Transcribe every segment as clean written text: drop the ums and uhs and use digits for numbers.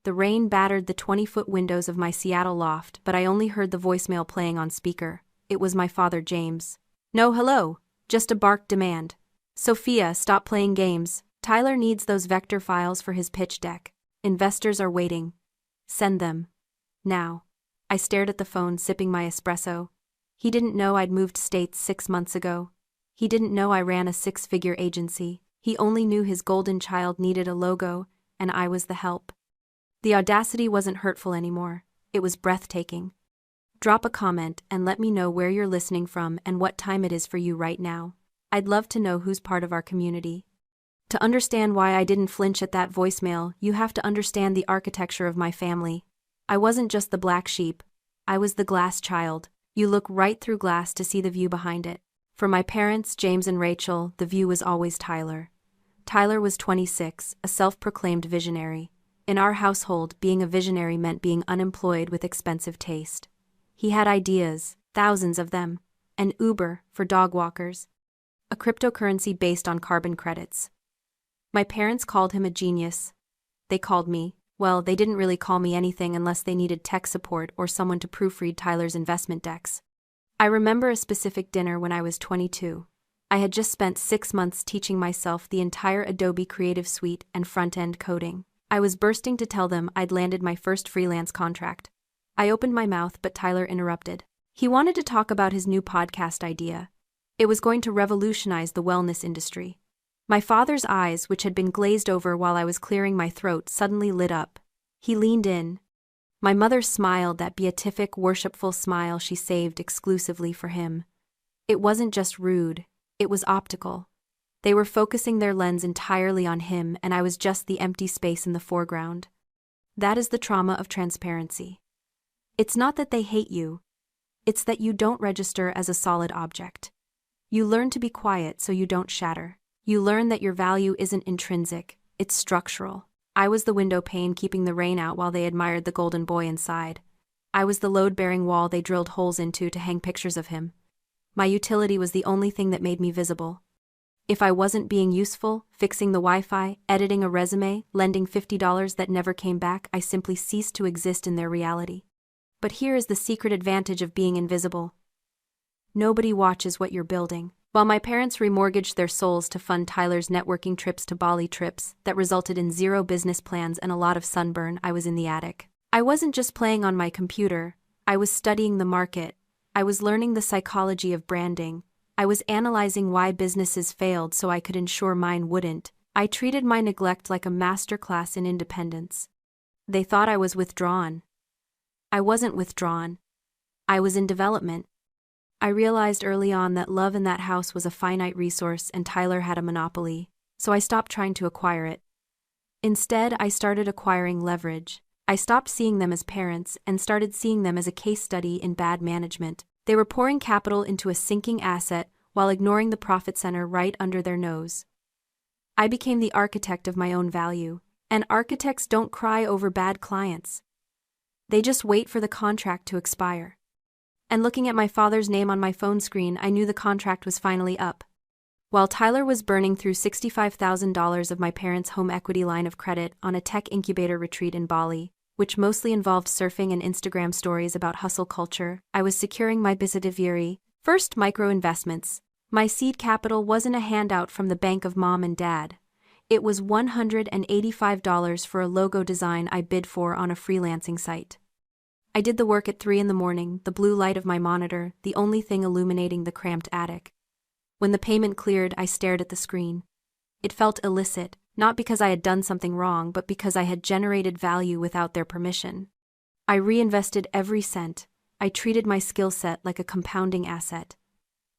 The rain battered the 20-foot windows of my Seattle loft, but I only heard the voicemail playing on speaker. It was my father, James. "No, hello. Just a barked demand. Sophia, stop playing games. Tyler needs those vector files for his pitch deck. Investors are waiting. Send them. Now." I stared at the phone, sipping my espresso. He didn't know I'd moved states 6 months ago. He didn't know I ran a 6-figure agency. He only knew his golden child needed a logo, and I was the help. The audacity wasn't hurtful anymore. It was breathtaking. Drop a comment and let me know where you're listening from and what time it is for you right now. I'd love to know who's part of our community. To understand why I didn't flinch at that voicemail, you have to understand the architecture of my family. I wasn't just the black sheep. I was the glass child. You look right through glass to see the view behind it. For my parents, James and Rachel, the view was always Tyler. Tyler was 26, a self-proclaimed visionary. In our household, being a visionary meant being unemployed with expensive taste. He had ideas, thousands of them. An Uber for dog walkers. A cryptocurrency based on carbon credits. My parents called him a genius. They called me, well, they didn't really call me anything unless they needed tech support or someone to proofread Tyler's investment decks. I remember a specific dinner when I was 22. I had just spent 6 months teaching myself the entire Adobe Creative Suite and front-end coding. I was bursting to tell them I'd landed my first freelance contract. I opened my mouth, but Tyler interrupted. He wanted to talk about his new podcast idea. It was going to revolutionize the wellness industry. My father's eyes, which had been glazed over while I was clearing my throat, suddenly lit up. He leaned in. My mother smiled, that beatific, worshipful smile she saved exclusively for him. It wasn't just rude, it was optical. They were focusing their lens entirely on him, and I was just the empty space in the foreground. That is the trauma of transparency. It's not that they hate you. It's that you don't register as a solid object. You learn to be quiet so you don't shatter. You learn that your value isn't intrinsic, it's structural. I was the window pane keeping the rain out while they admired the golden boy inside. I was the load-bearing wall they drilled holes into to hang pictures of him. My utility was the only thing that made me visible. If I wasn't being useful, fixing the Wi-Fi, editing a resume, lending $50 that never came back, I simply ceased to exist in their reality. But here is the secret advantage of being invisible. Nobody watches what you're building. While my parents remortgaged their souls to fund Tyler's networking trips to Bali trips that resulted in 0 business plans and a lot of sunburn, I was in the attic. I wasn't just playing on my computer. I was studying the market. I was learning the psychology of branding. I was analyzing why businesses failed so I could ensure mine wouldn't. I treated my neglect like a masterclass in independence. They thought I was withdrawn. I wasn't withdrawn. I was in development. I realized early on that love in that house was a finite resource and Tyler had a monopoly, so I stopped trying to acquire it. Instead, I started acquiring leverage. I stopped seeing them as parents and started seeing them as a case study in bad management. They were pouring capital into a sinking asset while ignoring the profit center right under their nose. I became the architect of my own value, and architects don't cry over bad clients. They just wait for the contract to expire. And looking at my father's name on my phone screen, I knew the contract was finally up. While Tyler was burning through $65,000 of my parents' home equity line of credit on a tech incubator retreat in Bali, which mostly involved surfing and Instagram stories about hustle culture, I was securing my Bisitaviri, first micro investments. My seed capital wasn't a handout from the bank of mom and dad. It was $185 for a logo design I bid for on a freelancing site. I did the work at 3 a.m, the blue light of my monitor, the only thing illuminating the cramped attic. When the payment cleared, I stared at the screen. It felt illicit, not because I had done something wrong, but because I had generated value without their permission. I reinvested every cent. I treated my skill set like a compounding asset.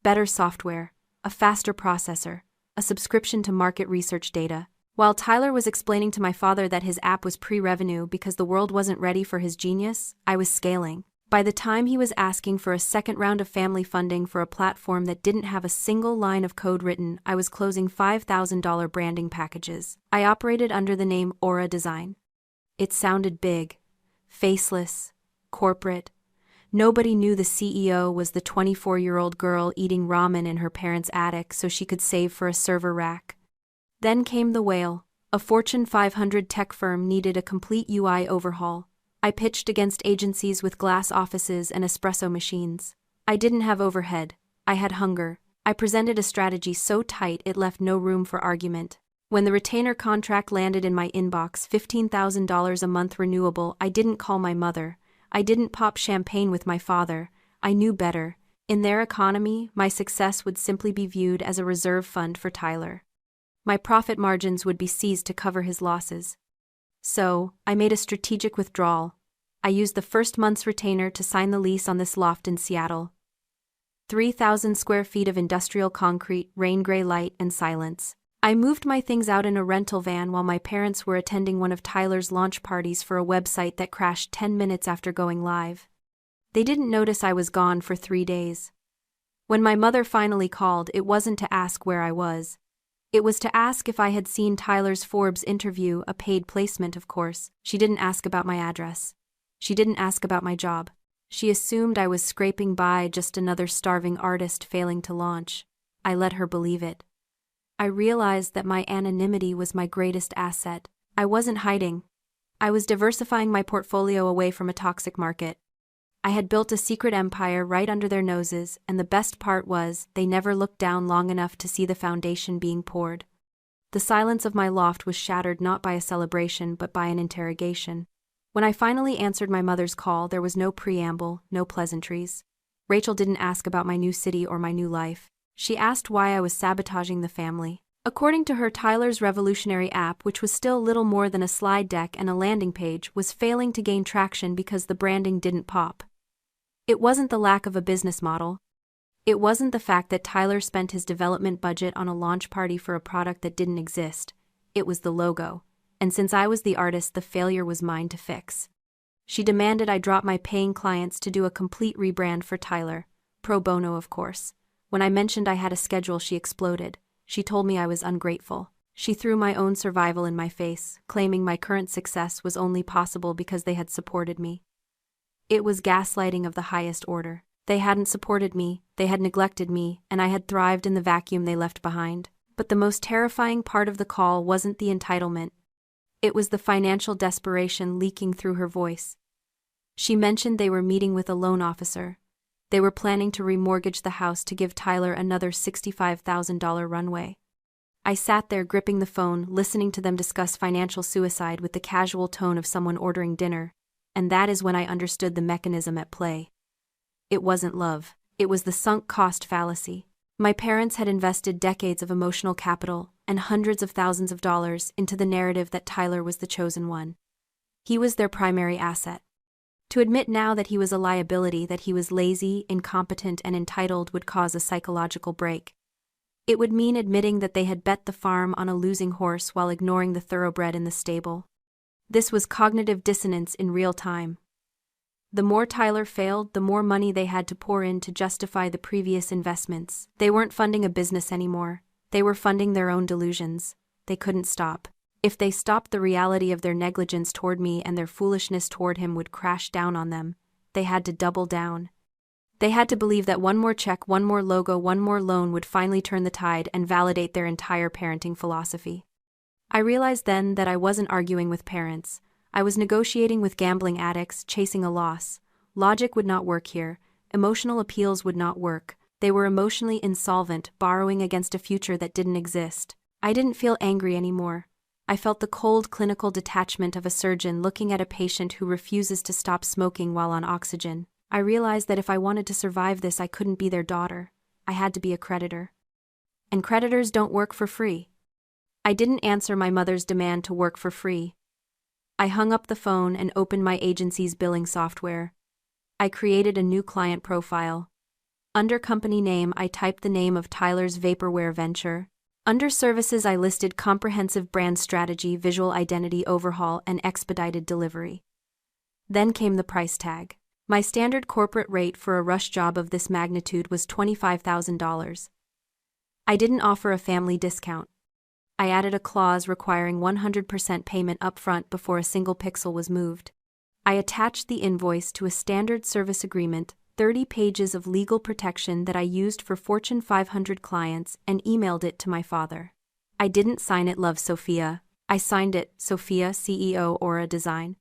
Better software, a faster processor, a subscription to market research data. While Tyler was explaining to my father that his app was pre-revenue because the world wasn't ready for his genius, I was scaling. By the time he was asking for a second round of family funding for a platform that didn't have a single line of code written, I was closing $5,000 branding packages. I operated under the name Aura Design. It sounded big, faceless, corporate. Nobody knew the CEO was the 24-year-old girl eating ramen in her parents' attic so she could save for a server rack. Then came the whale, A Fortune 500 tech firm needed a complete UI overhaul. I pitched against agencies with glass offices and espresso machines. I didn't have overhead. I had hunger. I presented a strategy so tight it left no room for argument. When the retainer contract landed in my inbox, $15,000 a month renewable, I didn't call my mother. I didn't pop champagne with my father. I knew better. In their economy, my success would simply be viewed as a reserve fund for Tyler. My profit margins would be seized to cover his losses. So, I made a strategic withdrawal. I used the first month's retainer to sign the lease on this loft in Seattle. 3,000 square feet of industrial concrete, rain-gray light, and silence. I moved my things out in a rental van while my parents were attending one of Tyler's launch parties for a website that crashed 10 minutes after going live. They didn't notice I was gone for 3 days. When my mother finally called, it wasn't to ask where I was. It was to ask if I had seen Tyler's Forbes interview, a paid placement, of course. She didn't ask about my address. She didn't ask about my job. She assumed I was scraping by, just another starving artist failing to launch. I let her believe it. I realized that my anonymity was my greatest asset. I wasn't hiding. I was diversifying my portfolio away from a toxic market. I had built a secret empire right under their noses, and the best part was, they never looked down long enough to see the foundation being poured. The silence of my loft was shattered not by a celebration but by an interrogation. When I finally answered my mother's call, there was no preamble, no pleasantries. Rachel didn't ask about my new city or my new life. She asked why I was sabotaging the family. According to her, Tyler's revolutionary app, which was still little more than a slide deck and a landing page, was failing to gain traction because the branding didn't pop. It wasn't the lack of a business model. It wasn't the fact that Tyler spent his development budget on a launch party for a product that didn't exist. It was the logo. And since I was the artist, the failure was mine to fix. She demanded I drop my paying clients to do a complete rebrand for Tyler. Pro bono, of course. When I mentioned I had a schedule, she exploded. She told me I was ungrateful. She threw my own survival in my face, claiming my current success was only possible because they had supported me. It was gaslighting of the highest order. They hadn't supported me, they had neglected me, and I had thrived in the vacuum they left behind. But the most terrifying part of the call wasn't the entitlement. It was the financial desperation leaking through her voice. She mentioned they were meeting with a loan officer. They were planning to remortgage the house to give Tyler another $65,000 runway. I sat there gripping the phone, listening to them discuss financial suicide with the casual tone of someone ordering dinner, and that is when I understood the mechanism at play. It wasn't love. It was the sunk cost fallacy. My parents had invested decades of emotional capital and hundreds of thousands of dollars into the narrative that Tyler was the chosen one. He was their primary asset. To admit now that he was a liability, that he was lazy, incompetent, and entitled would cause a psychological break. It would mean admitting that they had bet the farm on a losing horse while ignoring the thoroughbred in the stable. This was cognitive dissonance in real time. The more Tyler failed, the more money they had to pour in to justify the previous investments. They weren't funding a business anymore. They were funding their own delusions. They couldn't stop. If they stopped, the reality of their negligence toward me and their foolishness toward him would crash down on them. They had to double down. They had to believe that one more check, one more logo, one more loan would finally turn the tide and validate their entire parenting philosophy. I realized then that I wasn't arguing with parents. I was negotiating with gambling addicts, chasing a loss. Logic would not work here. Emotional appeals would not work. They were emotionally insolvent, borrowing against a future that didn't exist. I didn't feel angry anymore. I felt the cold clinical detachment of a surgeon looking at a patient who refuses to stop smoking while on oxygen. I realized that if I wanted to survive this, I couldn't be their daughter. I had to be a creditor. And creditors don't work for free. I didn't answer my mother's demand to work for free. I hung up the phone and opened my agency's billing software. I created a new client profile. Under company name, I typed the name of Tyler's Vaporware venture. Under services, I listed comprehensive brand strategy, visual identity overhaul, and expedited delivery. Then came the price tag. My standard corporate rate for a rush job of this magnitude was $25,000. I didn't offer a family discount. I added a clause requiring 100% payment upfront before a single pixel was moved. I attached the invoice to a standard service agreement, 30 pages of legal protection that I used for Fortune 500 clients, and emailed it to my father. I didn't sign it "Love Sophia." I signed it, Sophia, CEO, Aura Design.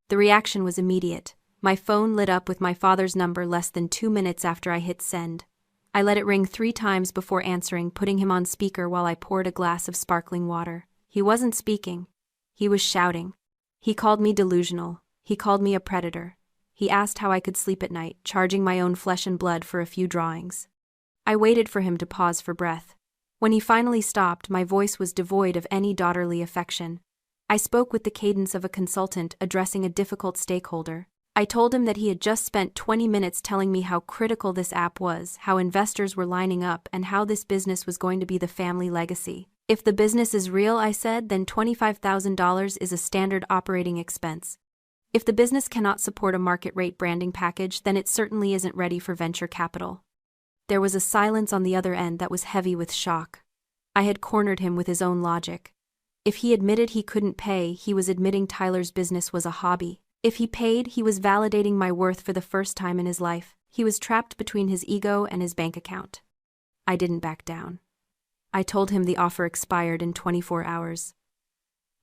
The reaction was immediate. My phone lit up with my father's number less than 2 minutes after I hit send. I let it ring 3 times before answering, putting him on speaker while I poured a glass of sparkling water. He wasn't speaking. He was shouting. He called me delusional. He called me a predator. He asked how I could sleep at night, charging my own flesh and blood for a few drawings. I waited for him to pause for breath. When he finally stopped, my voice was devoid of any daughterly affection. I spoke with the cadence of a consultant addressing a difficult stakeholder. I told him that he had just spent 20 minutes telling me how critical this app was, how investors were lining up, and how this business was going to be the family legacy. If the business is real, I said, then $25,000 is a standard operating expense. If the business cannot support a market-rate branding package, then it certainly isn't ready for venture capital. There was a silence on the other end that was heavy with shock. I had cornered him with his own logic. If he admitted he couldn't pay, he was admitting Tyler's business was a hobby. If he paid, he was validating my worth for the first time in his life. He was trapped between his ego and his bank account. I didn't back down. I told him the offer expired in 24 hours.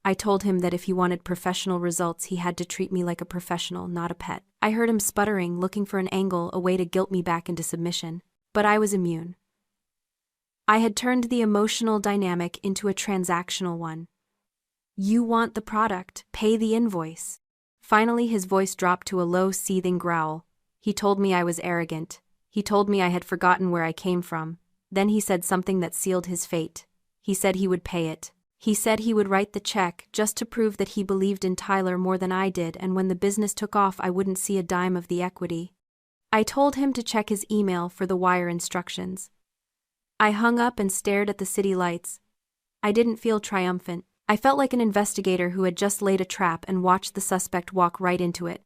I told him that if he wanted professional results, he had to treat me like a professional, not a pet. I heard him sputtering, looking for an angle, a way to guilt me back into submission. But I was immune. I had turned the emotional dynamic into a transactional one. You want the product, pay the invoice. Finally, his voice dropped to a low, seething growl. He told me I was arrogant. He told me I had forgotten where I came from. Then he said something that sealed his fate. He said he would pay it. He said he would write the check just to prove that he believed in Tyler more than I did, and when the business took off, I wouldn't see a dime of the equity. I told him to check his email for the wire instructions. I hung up and stared at the city lights. I didn't feel triumphant. I felt like an investigator who had just laid a trap and watched the suspect walk right into it.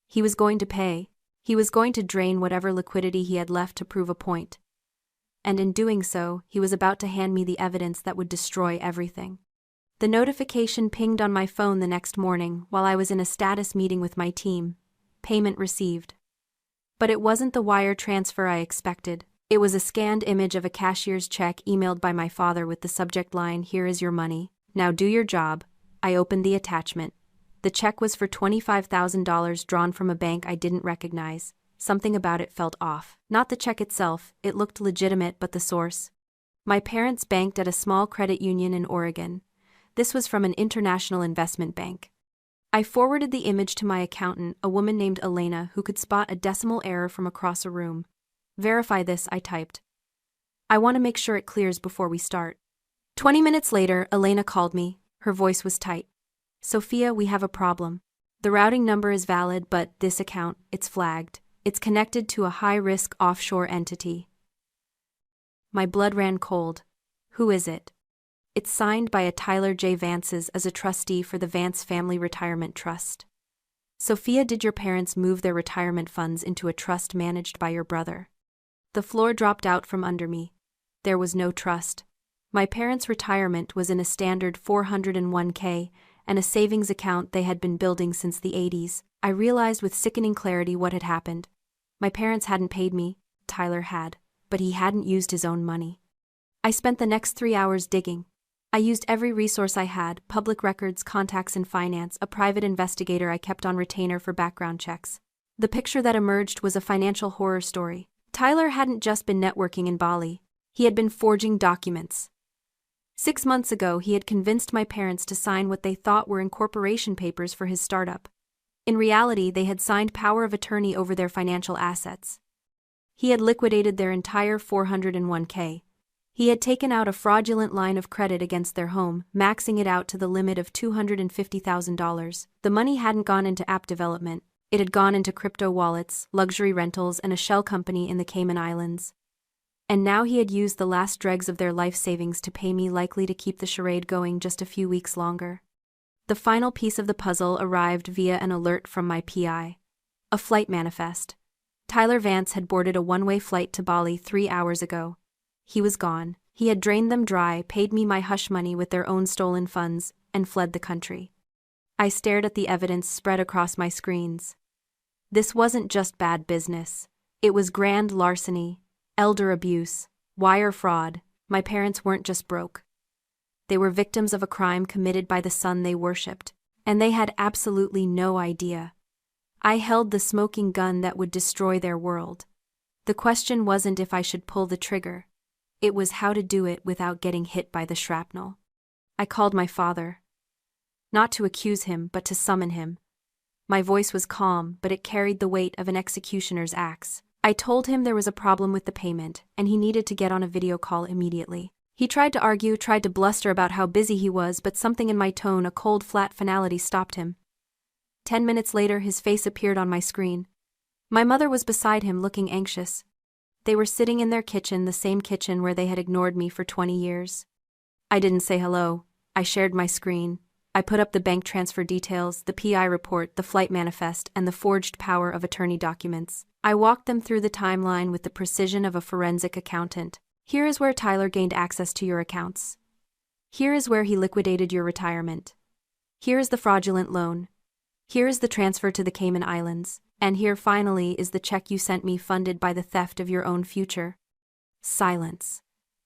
He was going to pay. He was going to drain whatever liquidity he had left to prove a point. And in doing so, he was about to hand me the evidence that would destroy everything. The notification pinged on my phone the next morning while I was in a status meeting with my team. Payment received. But it wasn't the wire transfer I expected. It was a scanned image of a cashier's check emailed by my father with the subject line, "Here is your money. Now do your job." I opened the attachment. The check was for $25,000 drawn from a bank I didn't recognize. Something about it felt off. Not the check itself, it looked legitimate, but the source. My parents banked at a small credit union in Oregon. This was from an international investment bank. I forwarded the image to my accountant, a woman named Elena, who could spot a decimal error from across a room. "Verify this," I typed. "I want to make sure it clears before we start." 20 minutes later, Elena called me. Her voice was tight. "Sophia, we have a problem. The routing number is valid, but this account, it's flagged. It's connected to a high-risk offshore entity." My blood ran cold. Who is it? It's signed by a Tyler J. Vances as a trustee for the Vance Family Retirement Trust. "Sophia, did your parents move their retirement funds into a trust managed by your brother?" The floor dropped out from under me. There was no trust. My parents' retirement was in a standard 401k and a savings account they had been building since the 80s. I realized with sickening clarity what had happened. My parents hadn't paid me. Tyler had, but he hadn't used his own money. I spent the next 3 hours digging. I used every resource I had: public records, contacts in finance, a private investigator I kept on retainer for background checks. The picture that emerged was a financial horror story. Tyler hadn't just been networking in Bali. He had been forging documents. 6 months ago, he had convinced my parents to sign what they thought were incorporation papers for his startup. In reality, they had signed power of attorney over their financial assets. He had liquidated their entire 401k. He had taken out a fraudulent line of credit against their home, maxing it out to the limit of $250,000. The money hadn't gone into app development. It had gone into crypto wallets, luxury rentals, and a shell company in the Cayman Islands. And now he had used the last dregs of their life savings to pay me, likely to keep the charade going just a few weeks longer. The final piece of the puzzle arrived via an alert from my PI. A flight manifest. Tyler Vance had boarded a one-way flight to Bali 3 hours ago. He was gone. He had drained them dry, paid me my hush money with their own stolen funds, and fled the country. I stared at the evidence spread across my screens. This wasn't just bad business. It was grand larceny, elder abuse, wire fraud. My parents weren't just broke. They were victims of a crime committed by the son they worshipped, and they had absolutely no idea. I held the smoking gun that would destroy their world. The question wasn't if I should pull the trigger. It was how to do it without getting hit by the shrapnel. I called my father. Not to accuse him, but to summon him. My voice was calm, but it carried the weight of an executioner's axe. I told him there was a problem with the payment, and he needed to get on a video call immediately. He tried to argue, tried to bluster about how busy he was, but something in my tone, a cold, flat finality, stopped him. 10 minutes later, his face appeared on my screen. My mother was beside him, looking anxious. They were sitting in their kitchen, the same kitchen where they had ignored me for 20 years. I didn't say hello. I shared my screen. I put up the bank transfer details, the PI report, the flight manifest, and the forged power of attorney documents. I walked them through the timeline with the precision of a forensic accountant. Here is where Tyler gained access to your accounts. Here is where he liquidated your retirement. Here is the fraudulent loan. Here is the transfer to the Cayman Islands. And here finally is the check you sent me funded by the theft of your own future. Silence.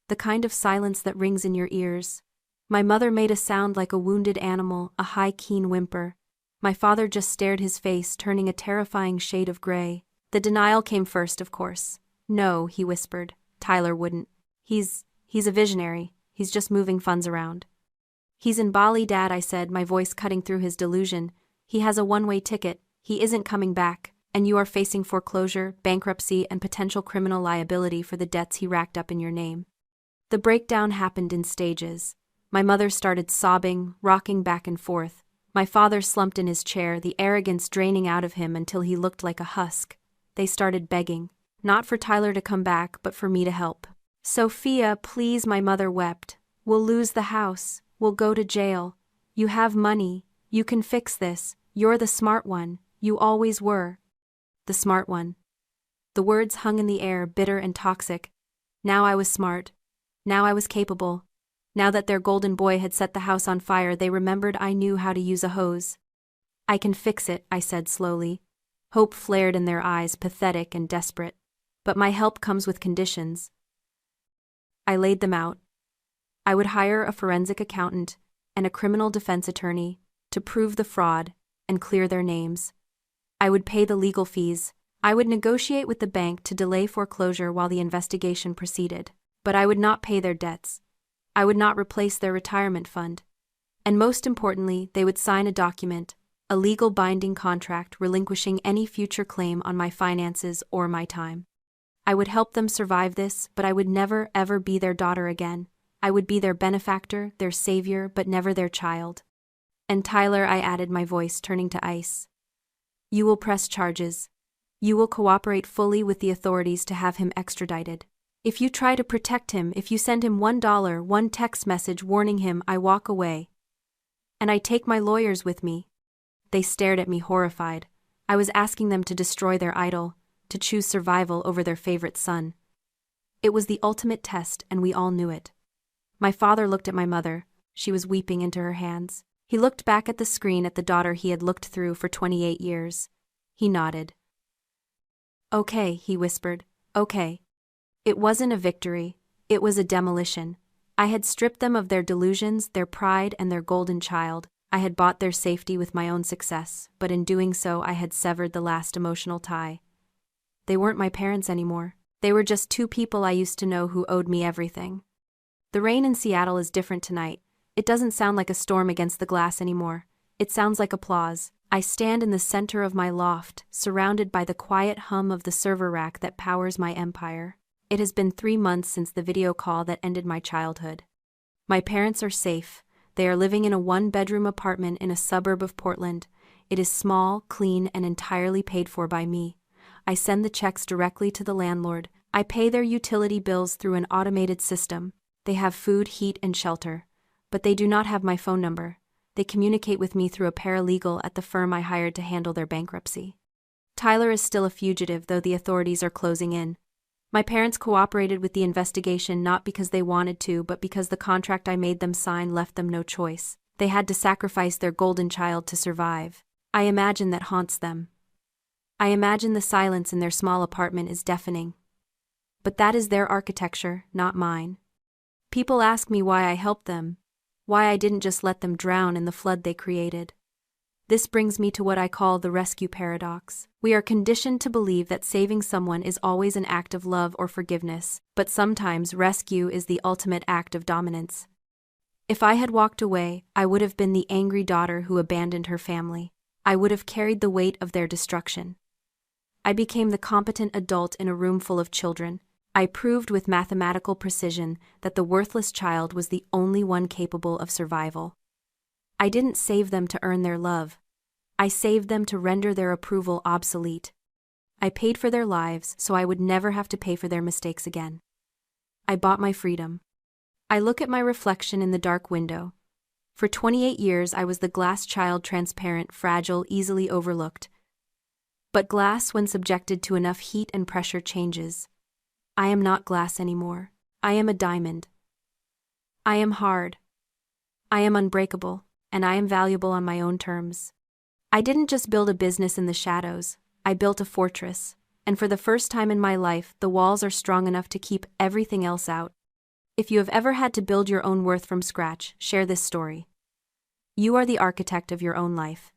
The kind of silence that rings in your ears. My mother made a sound like a wounded animal, a high, keen whimper. My father just stared, his face turning a terrifying shade of gray. The denial came first, of course. No, he whispered. Tyler wouldn't. He's a visionary. He's just moving funds around. He's in Bali, Dad, I said, my voice cutting through his delusion. He has a one-way ticket. He isn't coming back, and you are facing foreclosure, bankruptcy, and potential criminal liability for the debts he racked up in your name. The breakdown happened in stages. My mother started sobbing, rocking back and forth. My father slumped in his chair, the arrogance draining out of him until he looked like a husk. They started begging, not for Tyler to come back, but for me to help. Sophia, please, my mother wept. We'll lose the house. We'll go to jail. You have money. You can fix this. You're the smart one. You always were. The smart one. The words hung in the air, bitter and toxic. Now I was smart. Now I was capable. Now that their golden boy had set the house on fire, they remembered I knew how to use a hose. I can fix it, I said slowly. Hope flared in their eyes, pathetic and desperate. But my help comes with conditions. I laid them out. I would hire a forensic accountant and a criminal defense attorney to prove the fraud and clear their names. I would pay the legal fees. I would negotiate with the bank to delay foreclosure while the investigation proceeded. But I would not pay their debts. I would not replace their retirement fund. And most importantly, they would sign a document, a legal binding contract relinquishing any future claim on my finances or my time. I would help them survive this, but I would never, ever be their daughter again. I would be their benefactor, their savior, but never their child. And Tyler, I added, my voice turning to ice. You will press charges. You will cooperate fully with the authorities to have him extradited. If you try to protect him, if you send him $1, one text message warning him, I walk away. And I take my lawyers with me. They stared at me horrified. I was asking them to destroy their idol, to choose survival over their favorite son. It was the ultimate test, and we all knew it. My father looked at my mother. She was weeping into her hands. He looked back at the screen at the daughter he had looked through for 28 years. He nodded. Okay, he whispered. Okay. It wasn't a victory. It was a demolition. I had stripped them of their delusions, their pride, and their golden child. I had bought their safety with my own success, but in doing so I had severed the last emotional tie. They weren't my parents anymore. They were just two people I used to know who owed me everything. The rain in Seattle is different tonight. It doesn't sound like a storm against the glass anymore. It sounds like applause. I stand in the center of my loft, surrounded by the quiet hum of the server rack that powers my empire. It has been 3 months since the video call that ended my childhood. My parents are safe. They are living in a 1-bedroom apartment in a suburb of Portland. It is small, clean, and entirely paid for by me. I send the checks directly to the landlord. I pay their utility bills through an automated system. They have food, heat, and shelter. But they do not have my phone number. They communicate with me through a paralegal at the firm I hired to handle their bankruptcy. Tyler is still a fugitive, though the authorities are closing in. My parents cooperated with the investigation not because they wanted to, but because the contract I made them sign left them no choice. They had to sacrifice their golden child to survive. I imagine that haunts them. I imagine the silence in their small apartment is deafening. But that is their architecture, not mine. People ask me why I helped them. Why I didn't just let them drown in the flood they created. This brings me to what I call the rescue paradox. We are conditioned to believe that saving someone is always an act of love or forgiveness, but sometimes rescue is the ultimate act of dominance. If I had walked away, I would have been the angry daughter who abandoned her family. I would have carried the weight of their destruction. I became the competent adult in a room full of children. I proved with mathematical precision that the worthless child was the only one capable of survival. I didn't save them to earn their love. I saved them to render their approval obsolete. I paid for their lives so I would never have to pay for their mistakes again. I bought my freedom. I look at my reflection in the dark window. For 28 years I was the glass child, transparent, fragile, easily overlooked. But glass, when subjected to enough heat and pressure, changes. I am not glass anymore. I am a diamond. I am hard. I am unbreakable, and I am valuable on my own terms. I didn't just build a business in the shadows, I built a fortress, and for the first time in my life, the walls are strong enough to keep everything else out. If you have ever had to build your own worth from scratch, share this story. You are the architect of your own life.